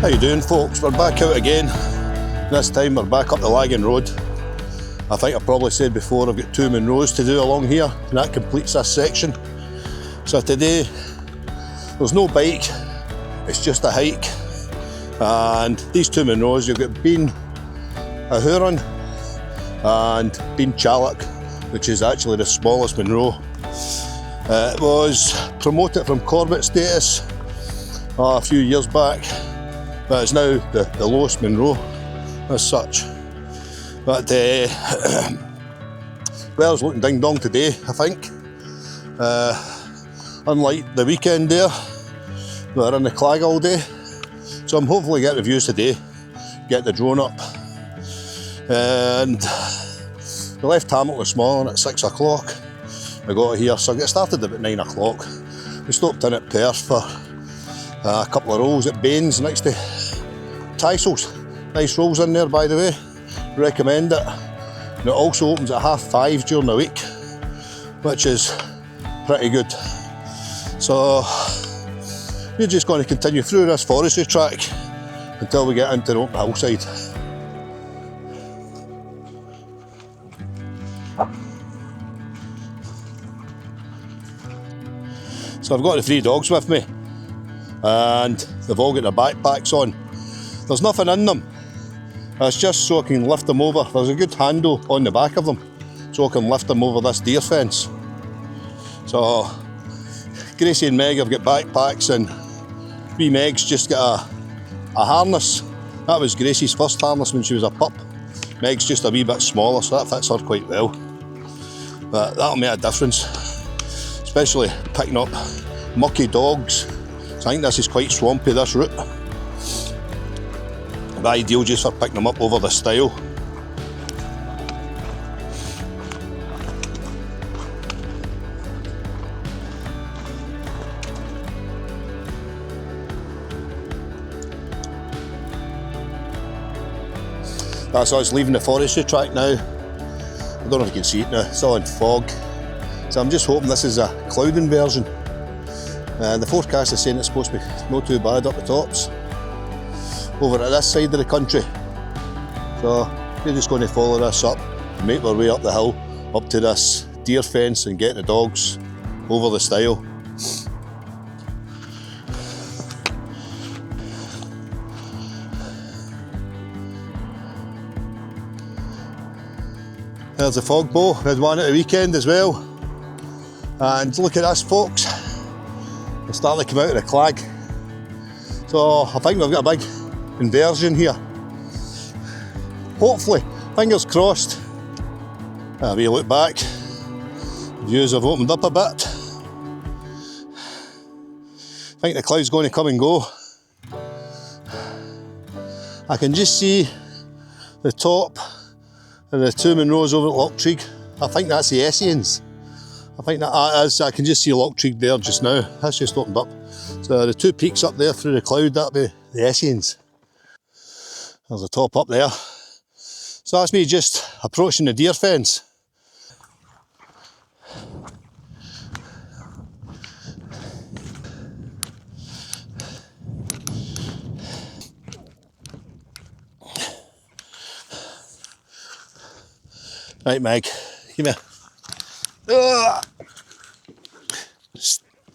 How you doing, folks? We're back out again. This time we're back up the Lagan Road. I think I probably said before I've got 2 Munros to do along here, and that completes this section. So today there's no bike, it's just a hike. And these 2 Munros, you've got Beinn and Beinn Teallach, which is actually the smallest Munro. It was promoted from Corbett status a few years back, but it's now the lowest Munro as such. But weather's looking ding dong today, I think. Unlike the weekend there, we were in the clag all day. So I'm hopefully getting the views today, get the drone up. And we left Hamilton this morning at 6 o'clock. We got here, so I got started about 9 o'clock. We stopped in at Perth for a couple of rolls at Beinn's next to Tysell's. Nice rolls in there, by the way. Recommend it. And it also opens at 5:30 during the week, which is pretty good. So we're just going to continue through this forestry track until we get into the open hillside. So I've got the 3 dogs with me, and they've all got their backpacks on. There's nothing in them. It's just so I can lift them over. There's a good handle on the back of them, so I can lift them over this deer fence. So Gracie and Meg have got backpacks, and wee Meg's just got a harness. That was Gracie's first harness when she was a pup. Meg's just a wee bit smaller, so that fits her quite well. But that'll make a difference, especially picking up mucky dogs. So I think this is quite swampy, this route. But ideal just for picking them up over the stile. That's us leaving the forestry track now. I don't know if you can see it now, it's all in fog. So I'm just hoping this is a clouding version. The forecast is saying it's supposed to be not too bad up the tops over at this side of the country. So we're just going to follow this up and make our way up the hill, up to this deer fence and get the dogs over the stile. There's the fog bow, we had one at the weekend as well. And look at this, folks, we're starting to come out of the clag. So I think we've got a big inversion here. Hopefully, fingers crossed. We look back, views have opened up a bit. I think the cloud's going to come and go. I can just see the top of the 2 Munros over at Lochtrig. I think that's the Ascent. I think that is. I can just see Lochtrig there just now. That's just opened up. So the 2 peaks up there through the cloud, that'll be the Ascent. There's the top up there. So that's me just approaching the deer fence. Right, Meg, come here.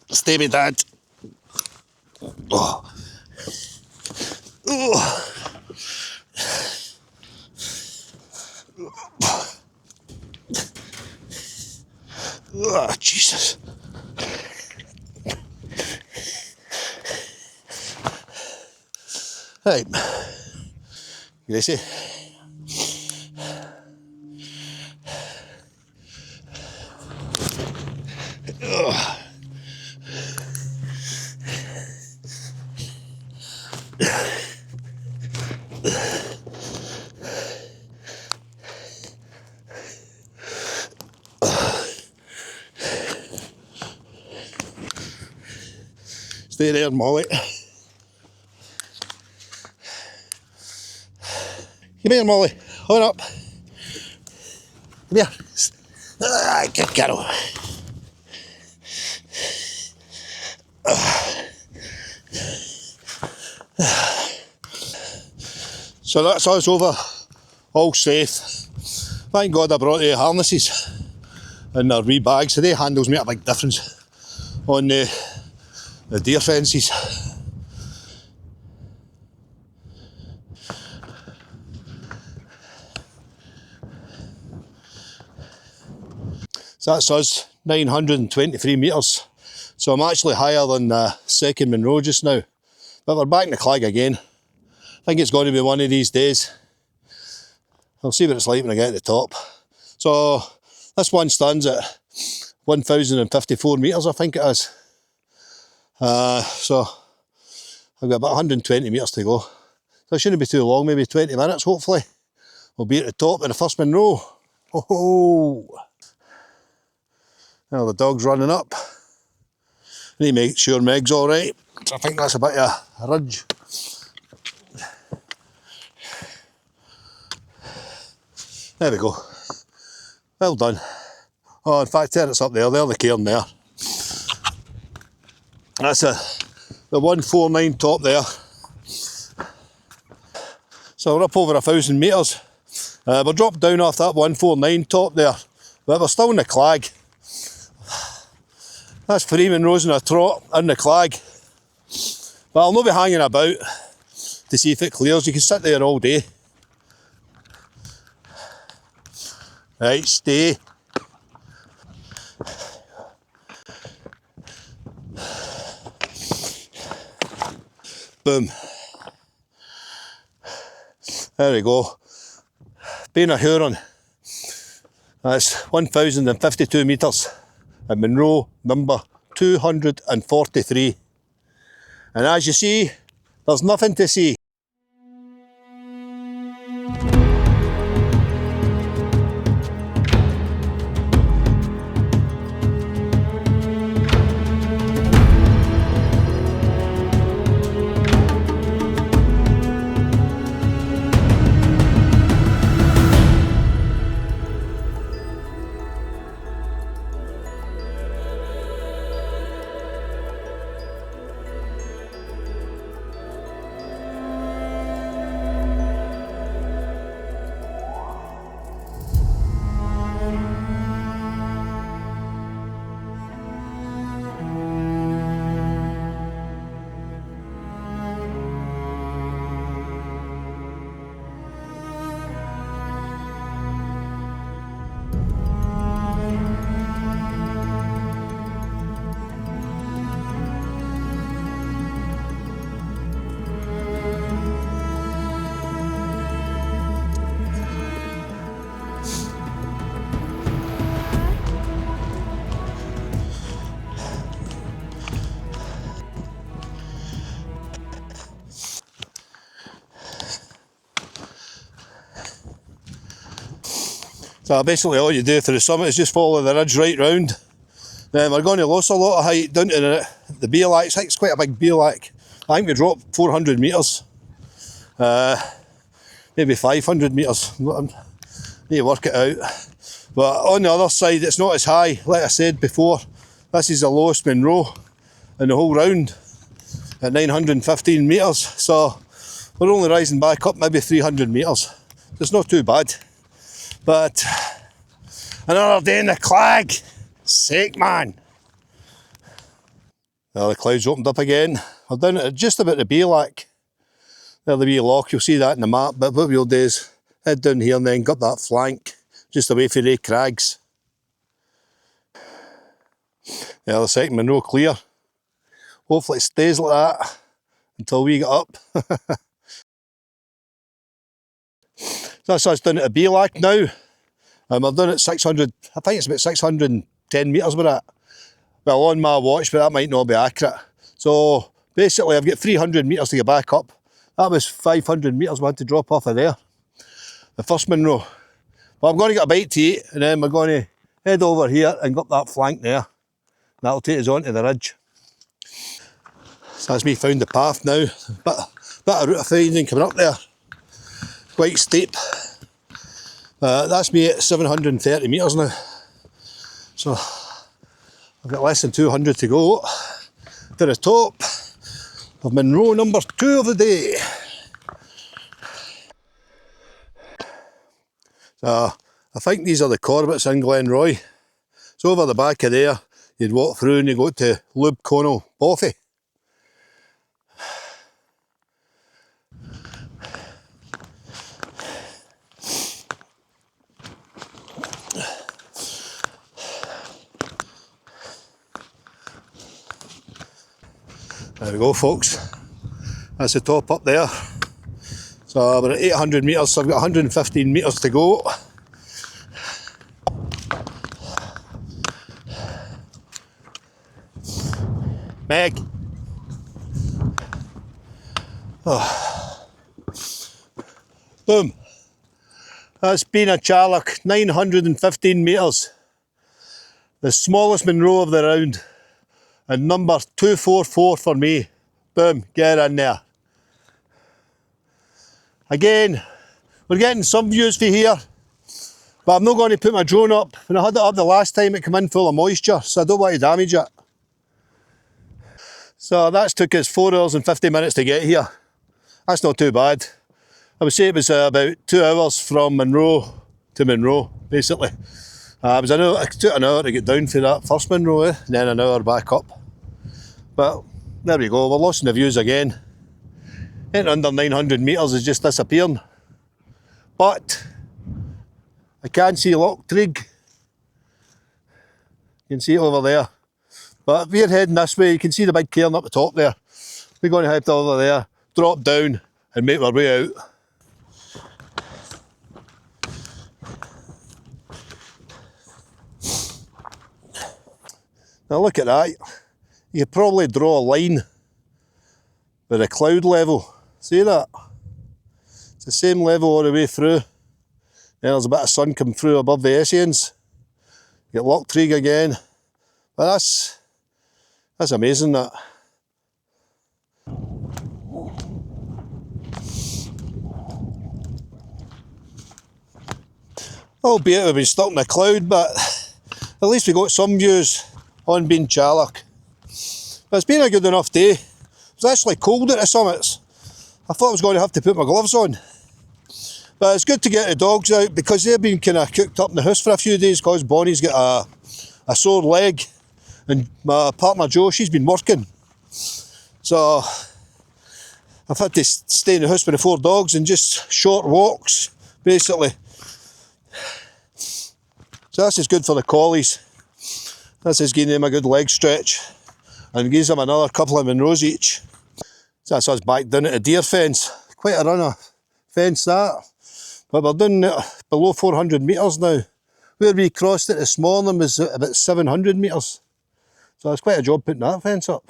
Stevie, Dad. Oh. Oh. Oh, Jesus. Right, Gracie. Oh. Stay there, Molly. Come here, Molly. Hold up. Come here. Good girl. So that's us over, all safe. Thank God I brought the harnesses in their wee bags. The handles make a big difference on the deer fences. So that's us, 923 metres. So I'm actually higher than the second Munro just now. But we're back in the clag again. I think it's going to be one of these days. I'll see what it's like when I get to the top. So this one stands at 1,054 metres, I think it is. So I've got about 120 metres to go. So it shouldn't be too long, maybe 20 minutes hopefully. We'll be at the top of the first Munro. Oh! Now the dog's running up. I need to make sure Meg's alright. I think that's a bit of a ridge. There we go. Well done. Oh, in fact, there it's up there. There's the cairn there. That's the 149 top there. So we're up over 1,000 metres. We're dropped down off that 149 top there, but we're still in the clag. That's 3 Munros in a trot in the clag. But I'll not be hanging about to see if it clears. You can sit there all day. Right, stay. Boom. There we go. Beinn Teallach. That's 1,052 metres at Munro number 243. And as you see, there's nothing to see. So basically all you do for the summit is just follow the ridge right round. Then we're going to lose a lot of height down to the Beallach. I think it's quite a big Beallach. I think we dropped 400 metres. Maybe 500 metres. I need to work it out. But on the other side it's not as high. Like I said before, this is the lowest Munro in the whole round at 915 metres. So we're only rising back up maybe 300 metres. It's not too bad. But another day in the clag. Sake, man. Well, the clouds opened up again. We're down at just about the Beallach. There's the wee loch, you'll see that in the map. But what we'll do is head down here and then go up that flank, just away from the crags. The other second Munro clear. Hopefully it stays like that until we get up. So that's us down at the Beallach now. We're down at 600, I think it's about 610 metres with it. Well, on my watch, but that might not be accurate. So basically I've got 300 metres to get back up. That was 500 metres we had to drop off of there. The first Munro. But I'm going to get a bite to eat and then we're going to head over here and go up that flank there. That'll take us on to the ridge. So that's me found the path now. Bit of route of finding coming up there. Quite steep. That's me at 730 metres now. So I've got less than 200 to go to the top of Munro number 2 of the day. So I think these are the Corbetts in Glenroy. So over the back of there, you'd walk through and you go to Lube Conal Bothy. There we go, folks. That's the top up there. So we're at 800 metres, so I've got 115 metres to go. Meg. Oh. Boom. That's Beinn Teallach, 915 metres. The smallest Munro of the round. And number 244 for me. Boom, get in there. Again, we're getting some views for here, but I'm not going to put my drone up. When I had it up the last time, it came in full of moisture, so I don't want to damage it. So that's took us 4 hours and 50 minutes to get here. That's not too bad. I would say it was about 2 hours from Munro to Munro, basically. It took an hour to get down for that first Munro, and then an hour back up. But there we go, we're losing the views again. Anything under 900 metres is just disappearing. But I can see Loch Trig. You can see it over there. But if we're heading this way, you can see the big cairn up the top there. We're going to head over there, drop down and make our way out. Now look at that. You could probably draw a line with the cloud level. See that? It's the same level all the way through. Then there's a bit of sun coming through above the Ascent. You get Loch Trig again. But that's amazing, that. Albeit we've been stuck in a cloud, but at least we got some views on Beinn Teallach. But it's been a good enough day. It was actually cold at the summits. I thought I was going to have to put my gloves on. But it's good to get the dogs out because they've been kind of cooked up in the house for a few days because Bonnie's got a sore leg and my partner Jo, she's been working. So I've had to stay in the house with the 4 dogs and just short walks, basically. So this is good for the collies. This is giving them a good leg stretch and gives them another couple of Munros each. So that's us back down at the deer fence. Quite a run of fence that. But we're down below 400 metres now. Where we crossed it this morning was about 700 metres. So it's quite a job putting that fence up.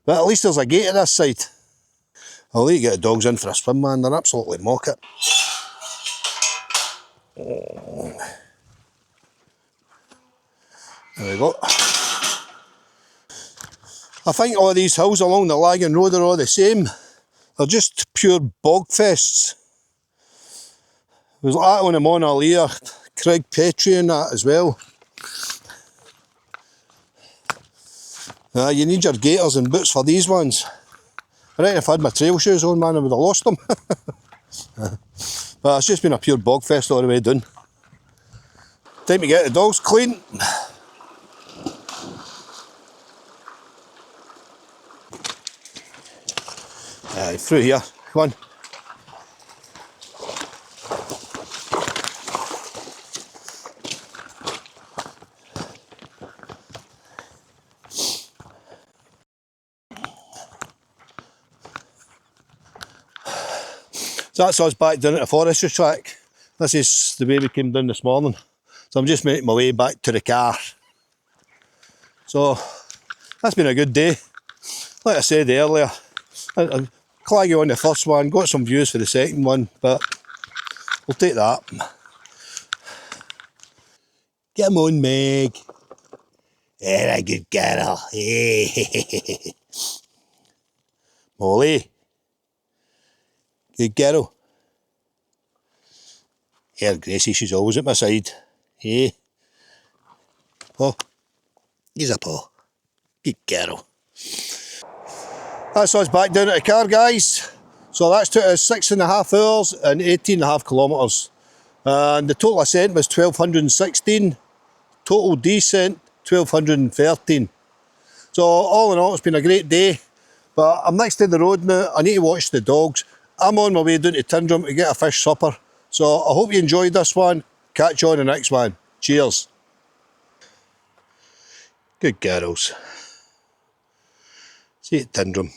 But at least there's a gate at this side. I'll let you get the dogs in for a swim, man. They're absolutely mock it. There we go. I think all these hills along the Lagan Road are all the same. They're just pure bog fests. There's that on the Monaleer, Craig Petrie and that as well. You need your gaiters and boots for these ones. I reckon if I had my trail shoes on, man, I would have lost them. But it's just been a pure bog fest all the way down. Time to get the dogs clean. Through here, come on. So that's us back down at the forestry track. This is the way we came down this morning. So I'm just making my way back to the car. So that's been a good day. Like I said earlier, I claggy on the first one, got some views for the second one, but we'll take that. Come on, Meg. You're a good girl. Molly. Good girl. Here, Gracie, she's always at my side. Hey. Paw. Here's a paw. Good girl. That's us back down at the car, guys. So that's took us 6.5 hours and 18.5 kilometres. And the total ascent was 1216, total descent 1213. So all in all, it's been a great day, but I'm next to the road now. I need to watch the dogs. I'm on my way down to Tyndrum to get a fish supper. So I hope you enjoyed this one. Catch you on the next one. Cheers. Good girls. See you at Tyndrum.